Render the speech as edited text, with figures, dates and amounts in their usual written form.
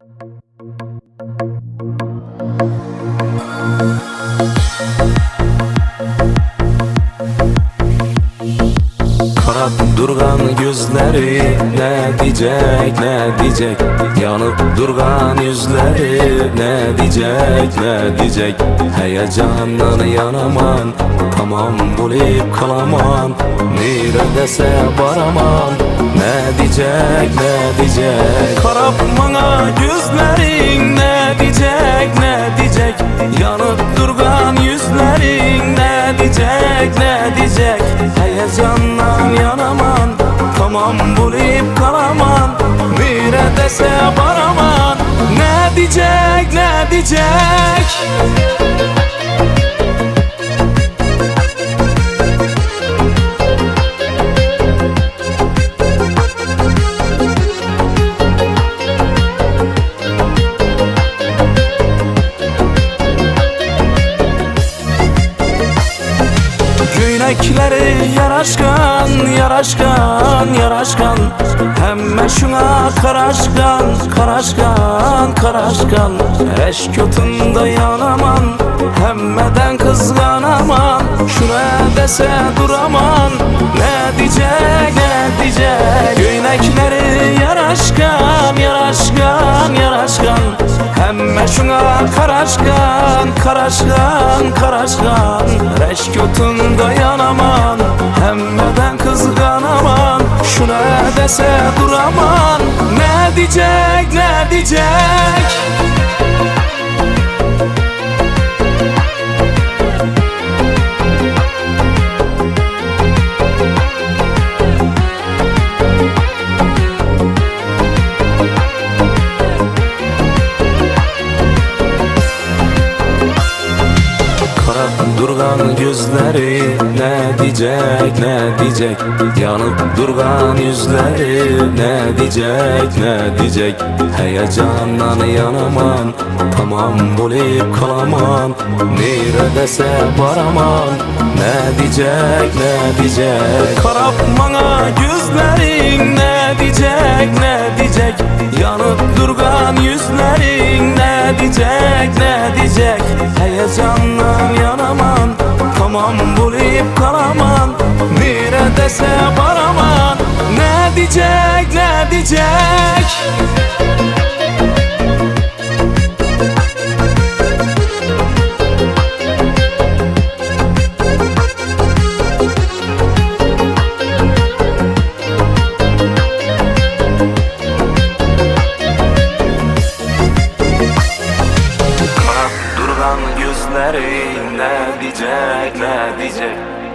Karab durgan gözleri ne diyecek, ne diyecek? Yanıp durgan yüzleri ne diyecek, ne diyecek? Heyecandan yanaman, tamam bulup kalaman. Neredese baraman, ne diyecek, ne diyecek? Karab bana gözlerin ne diyecek, ne diyecek? Yanıp durgan yüzlerin ne diyecek, ne diyecek? Heyecandan yanaman, tamam bulup kalaman. Neredese baraman, ne diyecek, ne diyecek? Göynekleri yaraşkan, yaraşkan, yaraşkan. Hemme şuna karaşkan, karaşkan, karaşkan. Eşk yotunda yanaman, hemmeden kızganaman. Şuna dese duraman, ne diyecek, ne diyecek? Göynekleri yaraşkan, yaraşkan, yaraşkan. Hemme şuna karaşkan, karaşkan, karaşkan. Eşk yotunda yanaman, hemmeden kızganaman. Şuna dese duraman, ne diyecek, ne diyecek? Durgan gözleri ne diyecek, ne diyecek? Yanıp durgan yüzleri ne diyecek, ne diyecek? Heyecandan yanaman, tamam bulup kalaman. Neredese baraman, ne diyecek, ne diyecek? Karab bana gözlerin ne diyecek, ne diyecek? Yanıp durgan yüzlerin ne diyecek, ne diyecek? Heyecandan yanaman, tamam bulup kalaman. Neredese baraman, ne diyecek, ne diyecek? Gözleri ne diyecek, ne diyecek?